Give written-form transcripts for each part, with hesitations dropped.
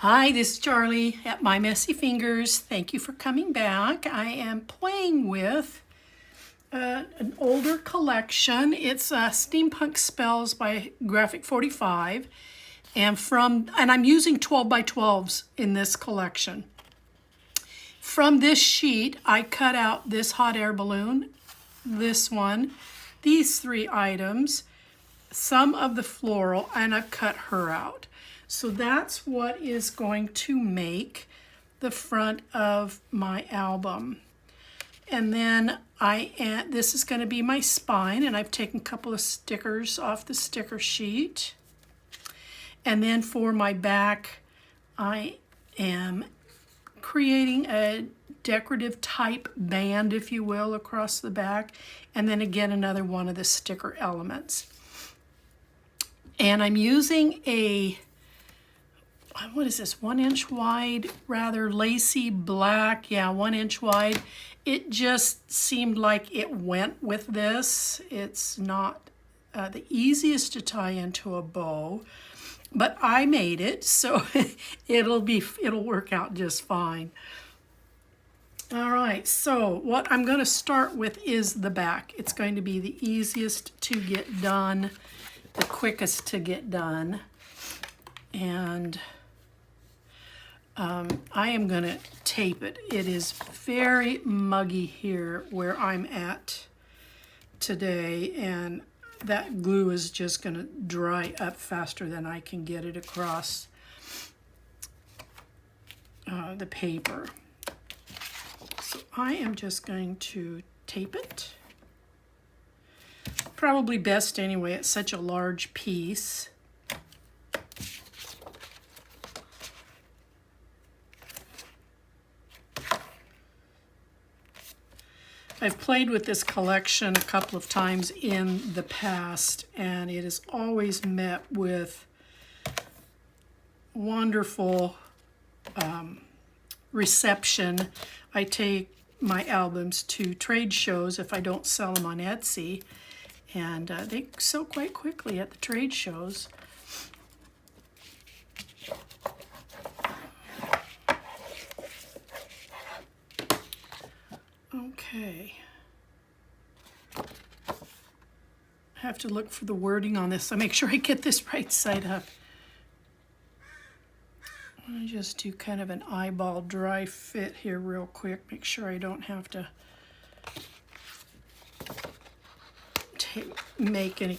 Hi, this is Charlie at My Messy Fingers. Thank you for coming back. I am playing with an older collection. It's Steampunk Spells by Graphic 45, and I'm using 12 by 12s in this collection. From this sheet, I cut out this hot air balloon, this one, these three items, some of the floral, and I've cut her out. So that's what is going to make the front of my album. And then this is going to be my spine, and I've taken a couple of stickers off the sticker sheet. And then for my back, I am creating a decorative type band, if you will, across the back. And then again, another one of the sticker elements. And I'm using what is this, 1 inch wide, rather lacy black, yeah, 1 inch wide. It just seemed like it went with this. It's not the easiest to tie into a bow, but I made it, so it'll work out just fine. All right, so what I'm going to start with is the back. It's going to be the easiest to get done, the quickest to get done, and I am going to tape it. It is very muggy here where I'm at today, and that glue is just going to dry up faster than I can get it across the paper. So I am just going to tape it. Probably best anyway, it's such a large piece. I've played with this collection a couple of times in the past, and it is always met with wonderful reception. I take my albums to trade shows if I don't sell them on Etsy, and they sell quite quickly at the trade shows. Okay. I have to look for the wording on this, so make sure I get this right side up. I just do kind of an eyeball dry fit here real quick. Make sure I don't have to make any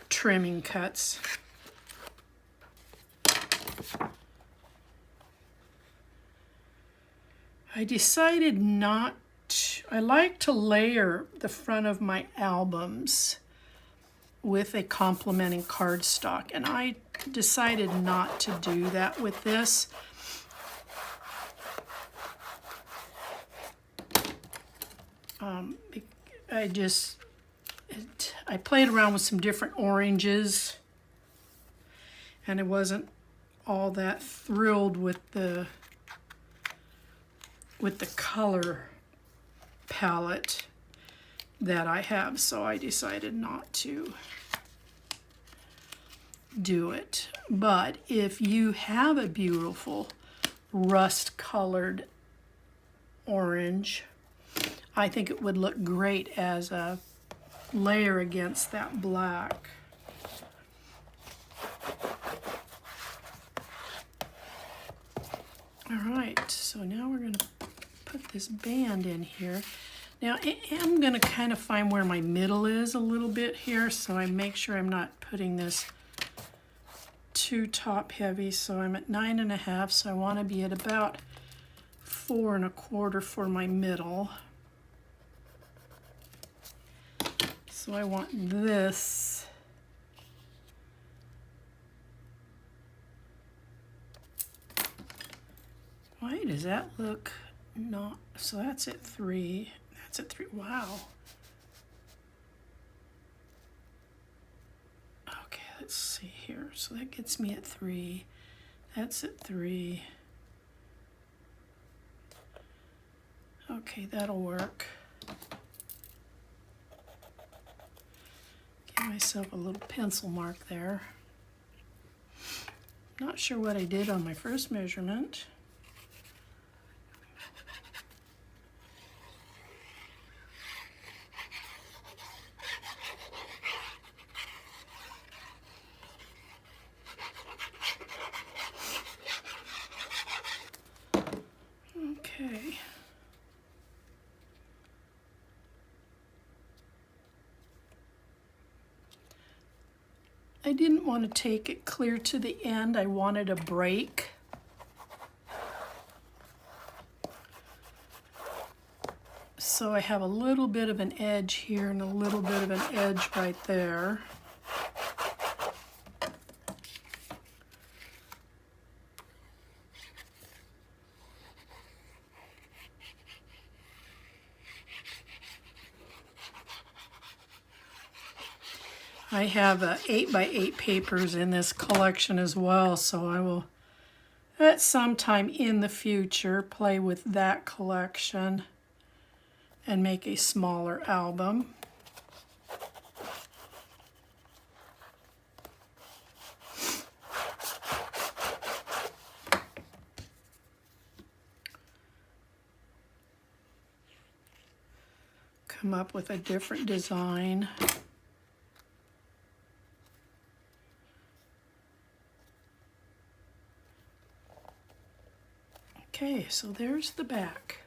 trimming cuts. I decided not to, I like to layer the front of my albums with a complementing cardstock, and I decided not to do that with this. I played around with some different oranges, and I wasn't all that thrilled with the color palette that I have, so I decided not to do it. But if you have a beautiful rust colored orange, I think it would look great as a layer against that black. All right, so now we're going to put this band in here. Now I'm going to kind of find where my middle is a little bit here, so I make sure I'm not putting this too top heavy. So I'm at 9.5, so I want to be at about 4 1/4 for my middle. So I want this why does that look not, so that's at 3, that's at 3, wow. Okay, let's see here, so that gets me at 3, that's at 3. Okay, that'll work. Give myself a little pencil mark there. Not sure what I did on my first measurement. Okay. I didn't want to take it clear to the end. I wanted a break. So I have a little bit of an edge here and a little bit of an edge right there. I have 8x8 papers in this collection as well, so I will at some time in the future play with that collection and make a smaller album. Come up with a different design. Okay, so there's the back.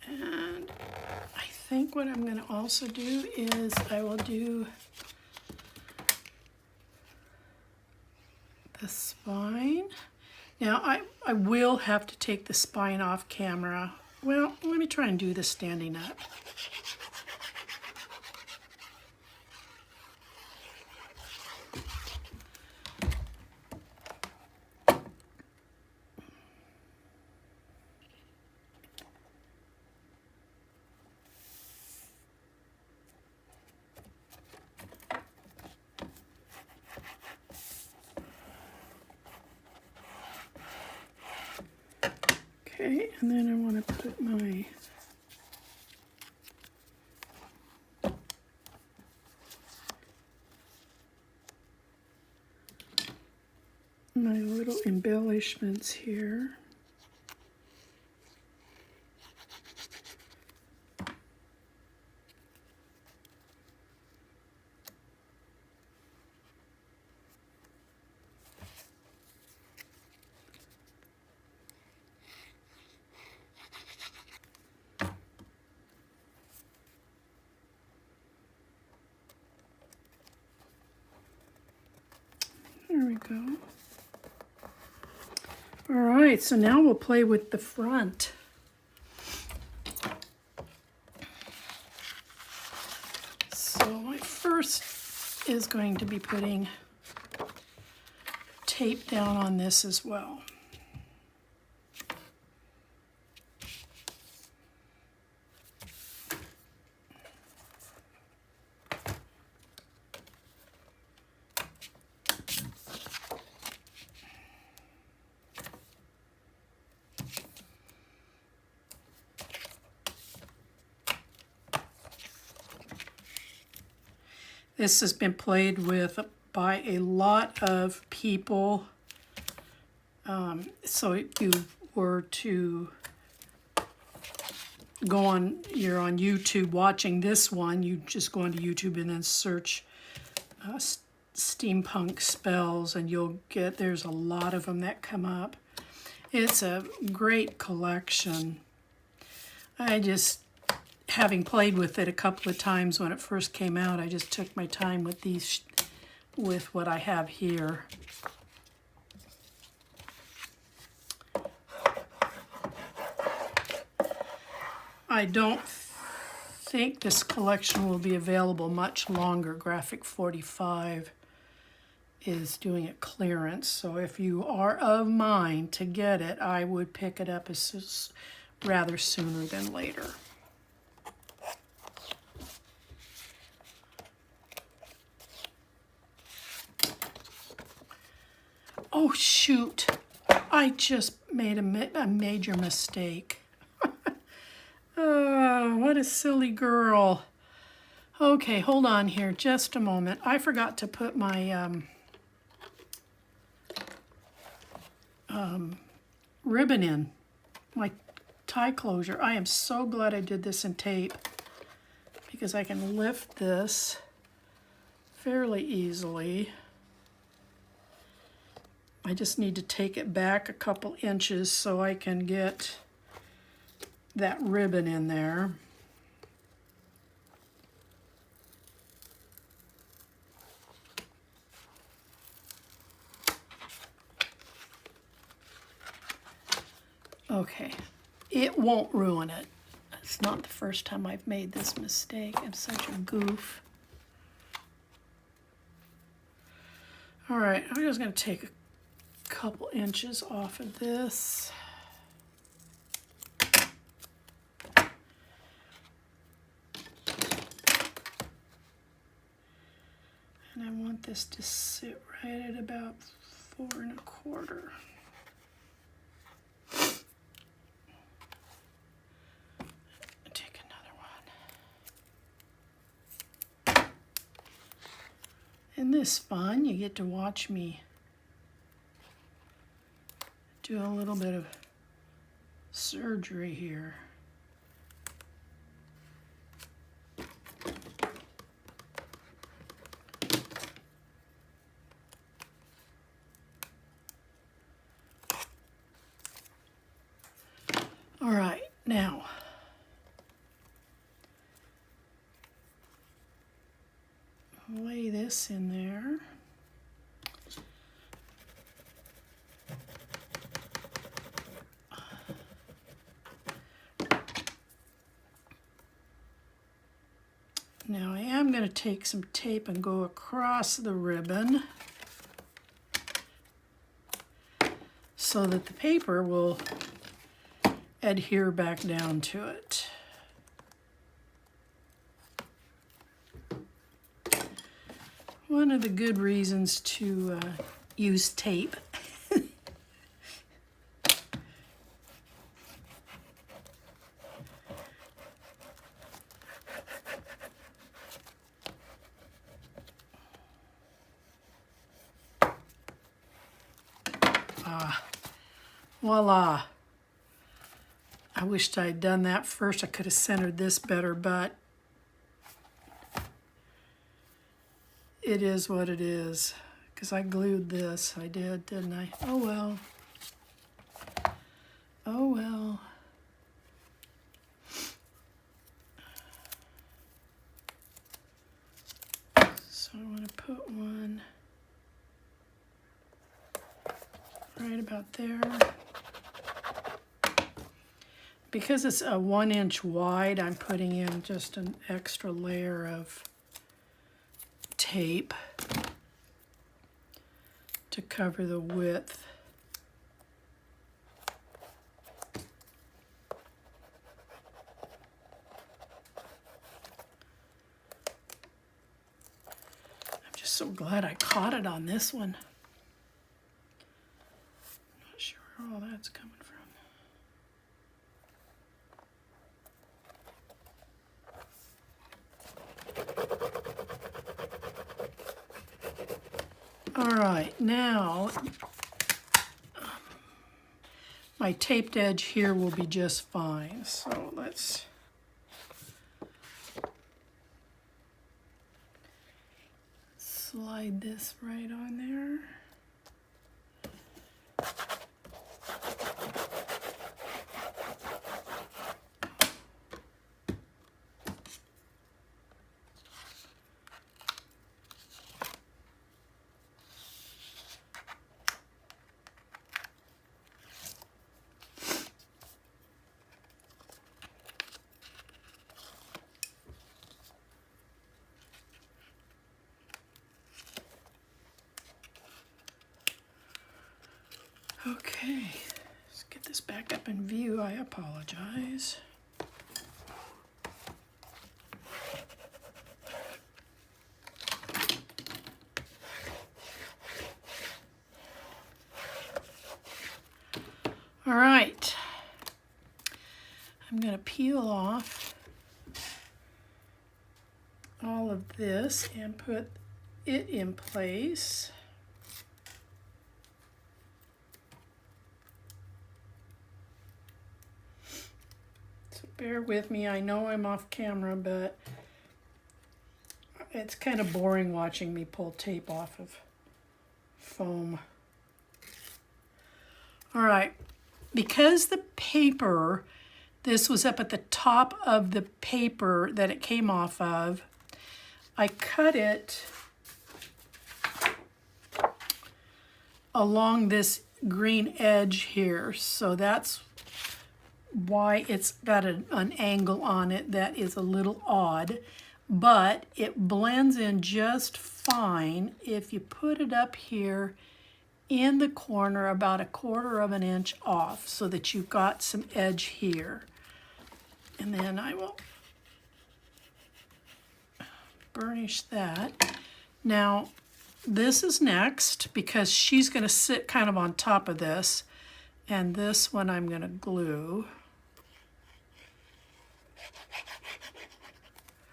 And I think what I'm going to also do is I will do the spine. Now I will have to take the spine off camera. Well, let me try and do this standing up. Okay, and then I want to put my little embellishments here. There we go. All right, so now we'll play with the front. So my first is going to be putting tape down on this as well. This has been played with by a lot of people. So if you were to go on, you're on YouTube watching this one, you just go onto YouTube and then search Steampunk Spells and you'll get, there's a lot of them that come up. It's a great collection. I just, having played with it a couple of times when it first came out, I just took my time with these, with what I have here. I don't think this collection will be available much longer. Graphic 45 is doing a clearance, so if you are of mind to get it, I would pick it up as rather sooner than later. Oh shoot, I just made a major mistake. Oh, what a silly girl. Okay, hold on here just a moment. I forgot to put my ribbon in, my tie closure. I am so glad I did this in tape because I can lift this fairly easily. I just need to take it back a couple inches so I can get that ribbon in there. Okay, it won't ruin it. It's not the first time I've made this mistake. I'm such a goof. All right, I'm just going to take a couple inches off of this. And I want this to sit right at about 4 1/4. Take another one. Isn't this fun? You get to watch me do a little bit of surgery here. All right, now lay this in there. Now I am going to take some tape and go across the ribbon so that the paper will adhere back down to it. One of the good reasons to use tape. Voila. I wished I'd done that first. I could have centered this better, but it is what it is. Because I glued this. I did, didn't I? Oh well. Oh well. So I want to put one right about there. Because it's a 1 inch wide, I'm putting in just an extra layer of tape to cover the width. I'm just so glad I caught it on this one. Not sure where all that's coming from. All right, now my taped edge here will be just fine. So let's slide this right on there. Okay, let's get this back up in view. I apologize. All right, I'm going to peel off all of this and put it in place. Bear with me, I know I'm off camera, but it's kind of boring watching me pull tape off of foam. All right, because the paper, this was up at the top of the paper that it came off of, I cut it along this green edge here. So that's why it's got an angle on it that is a little odd, but it blends in just fine if you put it up here in the corner about 1/4 of an inch off so that you've got some edge here. And then I will burnish that. Now, this is next because she's going to sit kind of on top of this. And this one I'm going to glue.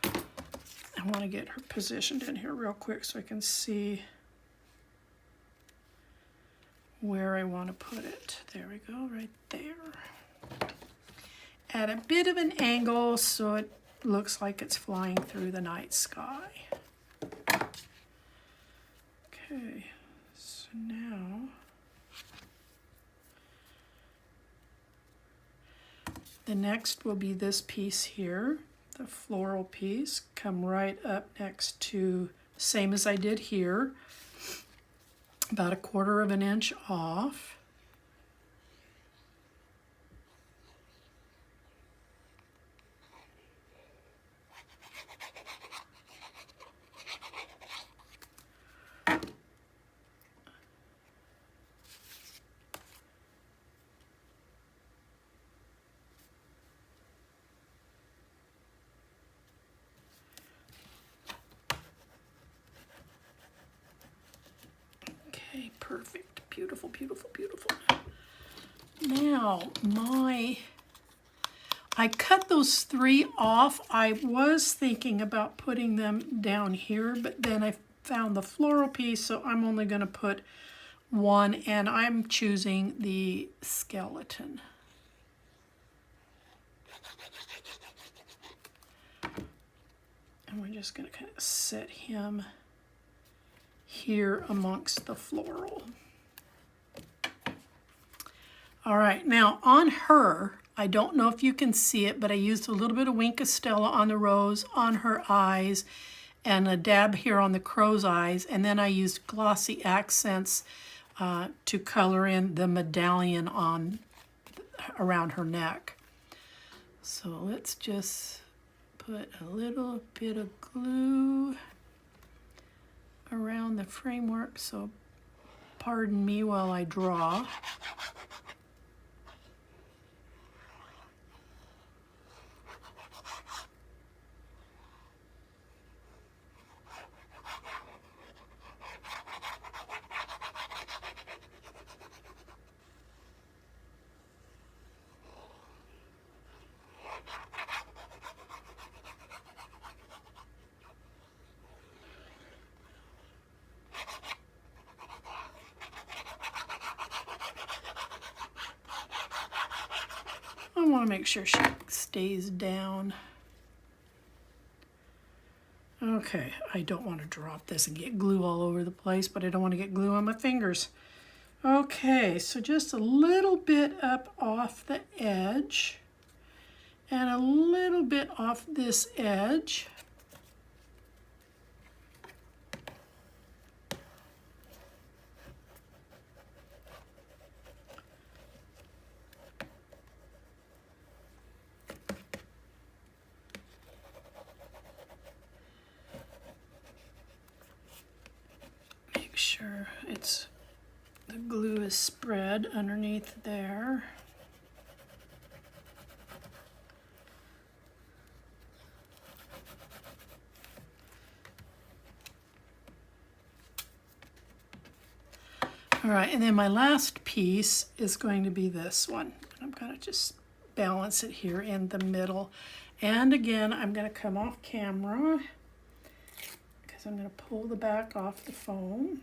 I want to get her positioned in here real quick so I can see where I want to put it. There we go, right there. At a bit of an angle so it looks like it's flying through the night sky. Okay, so now the next will be this piece here, the floral piece. Come right up next to, same as I did here, about 1/4 of an inch off. Okay, perfect. Beautiful, beautiful, beautiful. Now, I cut those 3 off. I was thinking about putting them down here, but then I found the floral piece, so I'm only going to put 1, and I'm choosing the skeleton. And we're just going to kind of set him here amongst the floral. All right, now on her, I don't know if you can see it, but I used a little bit of Wink of Stella on the rose, on her eyes, and a dab here on the crow's eyes, and then I used glossy accents to color in the medallion around her neck. So let's just put a little bit of glue around the framework, so pardon me while I draw. I want to make sure she stays down. Okay, I don't want to drop this and get glue all over the place, but I don't want to get glue on my fingers. Okay, so just a little bit up off the edge and a little bit off this edge. Sure the glue is spread underneath there. All right, and then my last piece is going to be this one. I'm going to just balance it here in the middle. And again, I'm going to come off camera because I'm going to pull the back off the foam.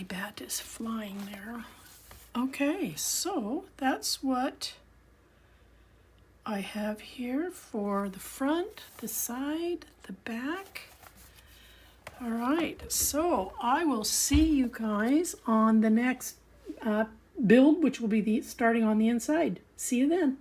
bat is flying there. Okay, so that's what I have here for the front, the side, the back. All right, so I will see you guys on the next build, which will be starting on the inside. See you then.